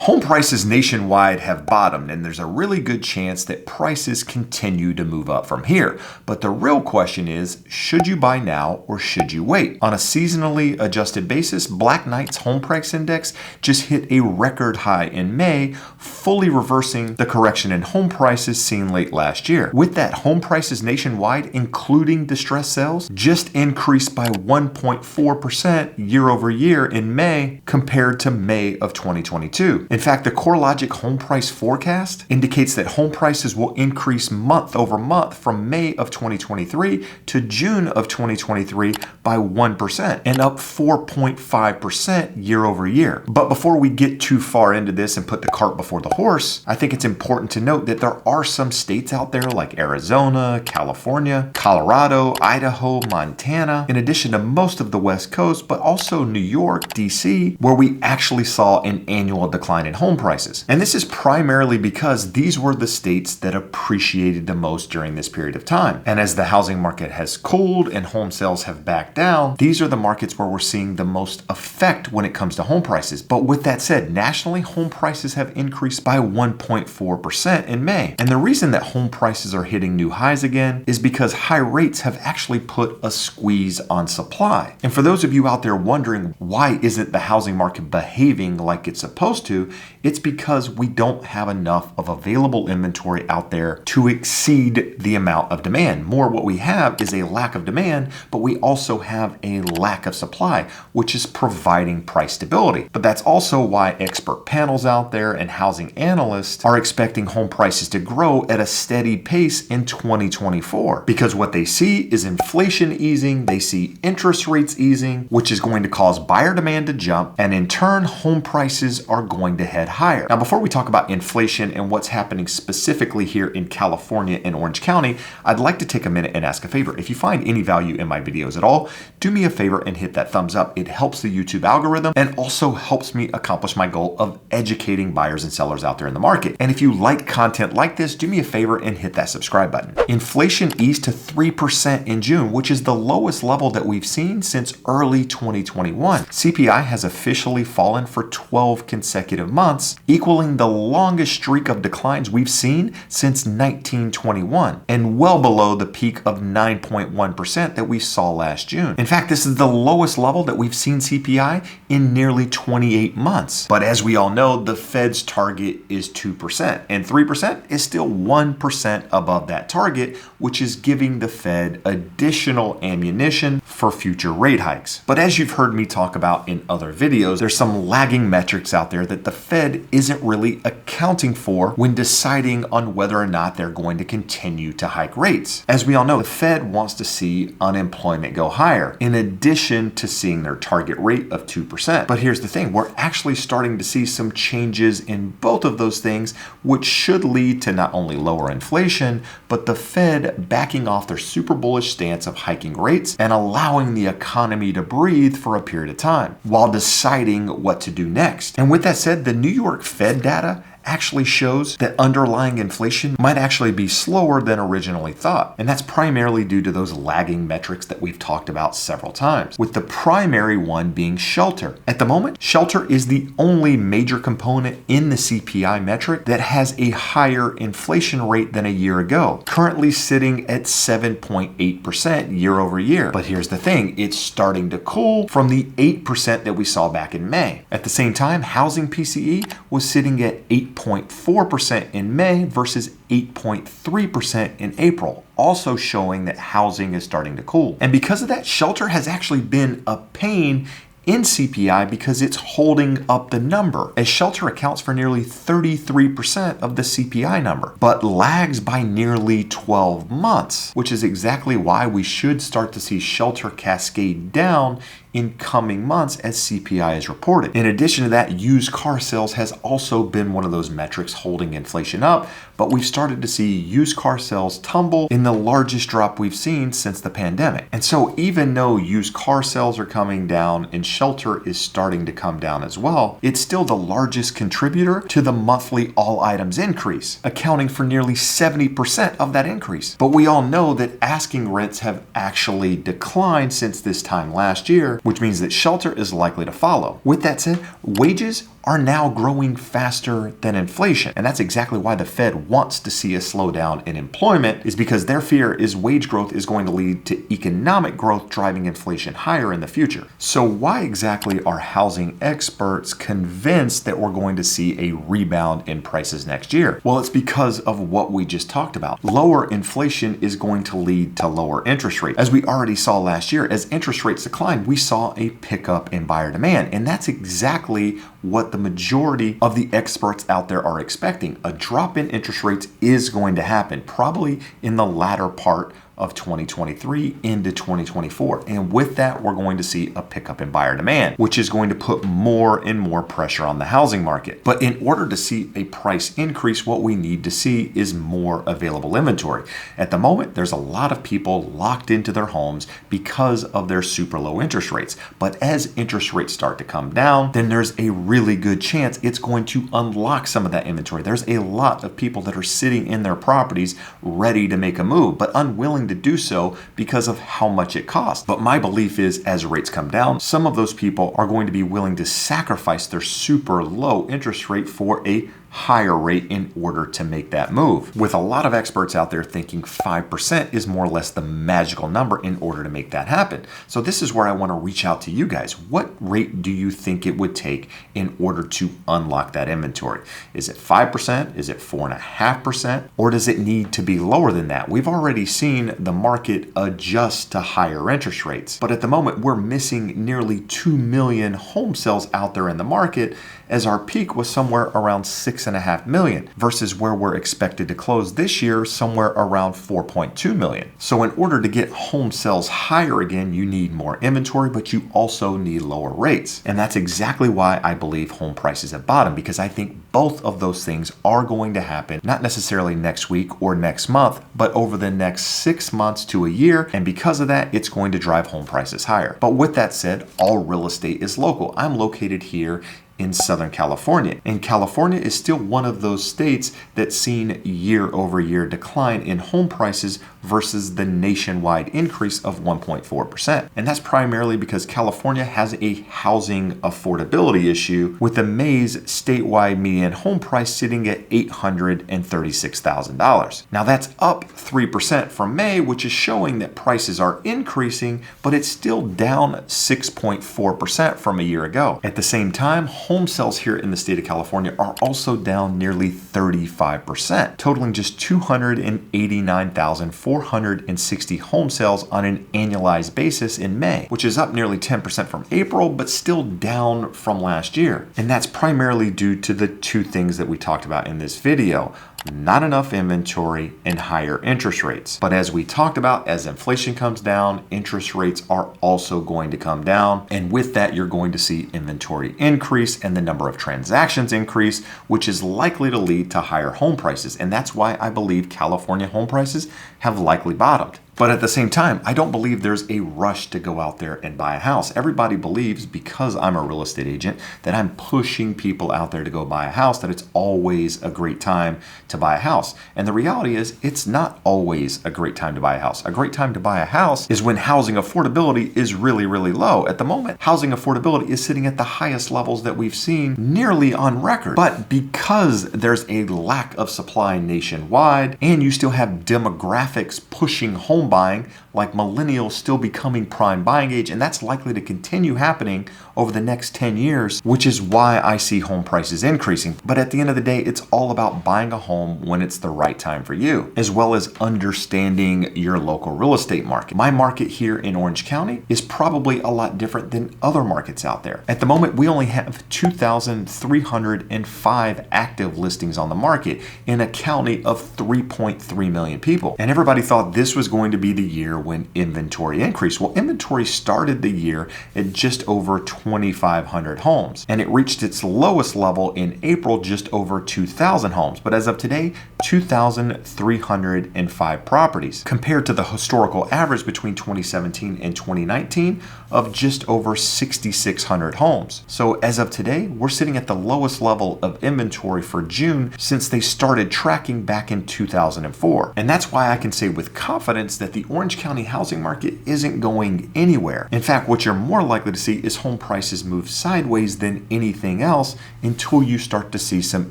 Home prices nationwide have bottomed, and there's a really good chance that prices continue to move up from here. But the real question is, should you buy now or should you wait? On a seasonally adjusted basis, Black Knight's home price index just hit a record high in May, fully reversing the correction in home prices seen late last year. With that, home prices nationwide, including distressed sales, just increased by 1.4% year over year in May compared to May of 2022. In fact, the CoreLogic home price forecast indicates that home prices will increase month over month from May of 2023 to June of 2023 by 1% and up 4.5% year over year. But before we get too far into this and put the cart before the horse, I think it's important to note that there are some states out there like Arizona, California, Colorado, Idaho, Montana, in addition to most of the West Coast, but also New York, DC, where we actually saw an annual decline in home prices. And this is primarily because these were the states that appreciated the most during this period of time. And as the housing market has cooled and home sales have backed down, these are the markets where we're seeing the most effect when it comes to home prices. But with that said, nationally, home prices have increased by 1.4% in May. And the reason that home prices are hitting new highs again is because high rates have actually put a squeeze on supply. And for those of you out there wondering why isn't the housing market behaving like it's supposed to, it's because we don't have enough of available inventory out there to exceed the amount of demand. More, what we have is a lack of demand, but we also have a lack of supply, which is providing price stability. But that's also why expert panels out there and housing analysts are expecting home prices to grow at a steady pace in 2024. Because what they see is inflation easing, they see interest rates easing, which is going to cause buyer demand to jump, and in turn, home prices are going to head higher. Now, before we talk about inflation and what's happening specifically here in California and Orange County, I'd like to take a minute and ask a favor. If you find any value in my videos at all, do me a favor and hit that thumbs up. It helps the YouTube algorithm and also helps me accomplish my goal of educating buyers and sellers out there in the market. And if you like content like this, do me a favor and hit that subscribe button. Inflation eased to 3% in June, which is the lowest level that we've seen since early 2021. CPI has officially fallen for 12 consecutive months, equaling the longest streak of declines we've seen since 1921, and well below the peak of 9.1% that we saw last June. In fact, this is the lowest level that we've seen CPI in nearly 28 months. But as we all know, the Fed's target is 2%, and 3% is still 1% above that target, which is giving the Fed additional ammunition for future rate hikes. But as you've heard me talk about in other videos, there's some lagging metrics out there that the Fed isn't really accounting for when deciding on whether or not they're going to continue to hike rates. As we all know, the Fed wants to see unemployment go higher, in addition to seeing their target rate of 2%. But here's the thing, we're actually starting to see some changes in both of those things, which should lead to not only lower inflation, but the Fed backing off their super bullish stance of hiking rates and allowing the economy to breathe for a period of time while deciding what to do next. And with that said, the New York Fed data actually shows that underlying inflation might actually be slower than originally thought. And that's primarily due to those lagging metrics that we've talked about several times, with the primary one being shelter. At the moment, shelter is the only major component in the CPI metric that has a higher inflation rate than a year ago, currently sitting at 7.8% year over year. But here's the thing, it's starting to cool from the 8% that we saw back in May. At the same time, housing PCE was sitting at 8.4% in May versus 8.3% in April, also showing that housing is starting to cool. And because of that, shelter has actually been a pain in CPI because it's holding up the number, as shelter accounts for nearly 33% of the CPI number, but lags by nearly 12 months, which is exactly why we should start to see shelter cascade down in coming months as CPI is reported. In addition to that, used car sales has also been one of those metrics holding inflation up, but we've started to see used car sales tumble in the largest drop we've seen since the pandemic. And so even though used car sales are coming down and shelter is starting to come down as well, it's still the largest contributor to the monthly all items increase, accounting for nearly 70% of that increase. But we all know that asking rents have actually declined since this time last year, which means that shelter is likely to follow. With that said, wages are now growing faster than inflation. And that's exactly why the Fed wants to see a slowdown in employment, is because their fear is wage growth is going to lead to economic growth driving inflation higher in the future. So why exactly are housing experts convinced that we're going to see a rebound in prices next year? Well, it's because of what we just talked about. Lower inflation is going to lead to lower interest rates. As we already saw last year, as interest rates declined, we saw a pickup in buyer demand. And that's exactly what the majority of the experts out there are expecting. A drop in interest rates is going to happen, probably in the latter part of 2023 into 2024. And with that, we're going to see a pickup in buyer demand, which is going to put more and more pressure on the housing market. But in order to see a price increase, what we need to see is more available inventory. At the moment, there's a lot of people locked into their homes because of their super low interest rates. But as interest rates start to come down, then there's a really good chance it's going to unlock some of that inventory. There's a lot of people that are sitting in their properties ready to make a move, but unwilling to do so because of how much it costs. But my belief is as rates come down, some of those people are going to be willing to sacrifice their super low interest rate for a higher rate in order to make that move. With a lot of experts out there thinking 5% is more or less the magical number in order to make that happen. So this is where I want to reach out to you guys. What rate do you think it would take in order to unlock that inventory? Is it 5%? Is it 4.5%? Or does it need to be lower than that? We've already seen the market adjust to higher interest rates, but at the moment we're missing nearly 2 million home sales out there in the market, as our peak was somewhere around 6.5 million versus where we're expected to close this year somewhere around 4.2 million. So in order to get home sales higher again, you need more inventory, but you also need lower rates. And that's exactly why I believe home prices have bottomed, because I think both of those things are going to happen, not necessarily next week or next month, but over the next 6 months to a year. And because of that, it's going to drive home prices higher. But with that said, all real estate is local. I'm located here in Southern California. And California is still one of those states that's seen year-over-year decline in home prices versus the nationwide increase of 1.4%. And that's primarily because California has a housing affordability issue, with the May's statewide median home price sitting at $836,000. Now that's up 3% from May, which is showing that prices are increasing, but it's still down 6.4% from a year ago. At the same time, home sales here in the state of California are also down nearly 35%, totaling just 289,460 home sales on an annualized basis in May, which is up nearly 10% from April, but still down from last year. And that's primarily due to the two things that we talked about in this video: not enough inventory and higher interest rates. But as we talked about, as inflation comes down, interest rates are also going to come down. And with that, you're going to see inventory increase and the number of transactions increase, which is likely to lead to higher home prices. And that's why I believe California home prices have likely bottomed. But at the same time, I don't believe there's a rush to go out there and buy a house. Everybody believes, because I'm a real estate agent, that I'm pushing people out there to go buy a house, that it's always a great time to buy a house. And the reality is, it's not always a great time to buy a house. A great time to buy a house is when housing affordability is really, really low. At the moment, housing affordability is sitting at the highest levels that we've seen nearly on record. But because there's a lack of supply nationwide, and you still have demographics pushing home buying, like millennials still becoming prime buying age, and that's likely to continue happening over the next 10 years, which is why I see home prices increasing. But at the end of the day, it's all about buying a home when it's the right time for you, as well as understanding your local real estate market. My market here in Orange County is probably a lot different than other markets out there. At the moment, we only have 2,305 active listings on the market in a county of 3.3 million people. And everybody thought this was going to be the year when inventory increased. Well, inventory started the year at just over 2,500 homes, and it reached its lowest level in April, just over 2,000 homes. But as of today, 2,305 properties. Compared to the historical average between 2017 and 2019 of just over 6,600 homes. So as of today, we're sitting at the lowest level of inventory for June since they started tracking back in 2004. And that's why I can say with confidence that the Orange County housing market isn't going anywhere. In fact, what you're more likely to see is home prices move sideways than anything else until you start to see some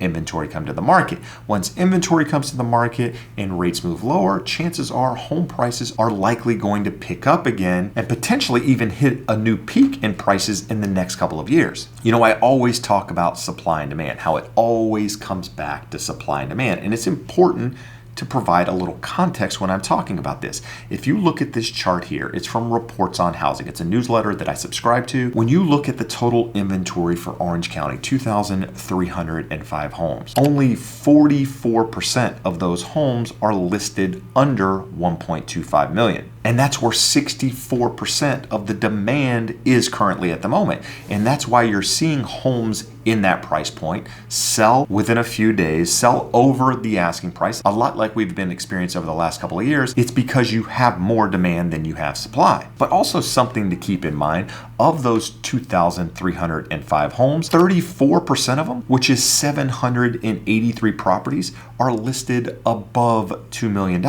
inventory come to the market. Once inventory comes to the market and rates move lower, chances are home prices are likely going to pick up again and potentially even hit a new peak in prices in the next couple of years. You know, I always talk about supply and demand, how it always comes back to supply and demand. And it's important to provide a little context when I'm talking about this. If you look at this chart here, it's from Reports on Housing. It's a newsletter that I subscribe to. When you look at the total inventory for Orange County, 2,305 homes, only 44% of those homes are listed under 1.25 million. And that's where 64% of the demand is currently at the moment. And that's why you're seeing homes in that price point sell within a few days, sell over the asking price, a lot like we've been experiencing over the last couple of years. It's because you have more demand than you have supply. But also something to keep in mind, of those 2,305 homes, 34% of them, which is 783 properties, are listed above $2 million,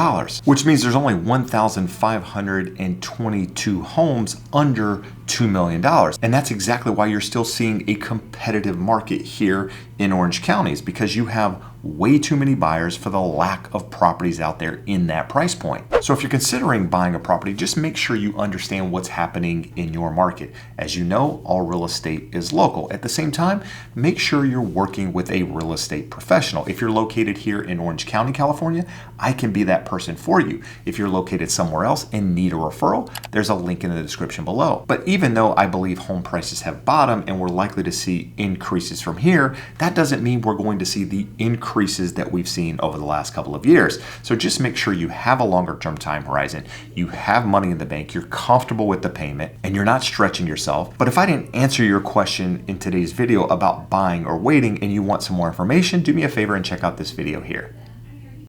which means there's only 1,522 homes under $2 million. And that's exactly why you're still seeing a competitive market here in Orange County, is because you have way too many buyers for the lack of properties out there in that price point. So if you're considering buying a property, just make sure you understand what's happening in your market. As you know, all real estate is local. At the same time, make sure you're working with a real estate professional. If you're located here in Orange County, California, I can be that person for you. If you're located somewhere else and need a referral, there's a link in the description below. But even though I believe home prices have bottomed and we're likely to see increases from here, that doesn't mean we're going to see the increases that we've seen over the last couple of years. So just make sure you have a longer term time horizon, you have money in the bank, you're comfortable with the payment, and you're not stretching yourself. But if I didn't answer your question in today's video about buying or waiting and you want some more information, do me a favor and check out this video here.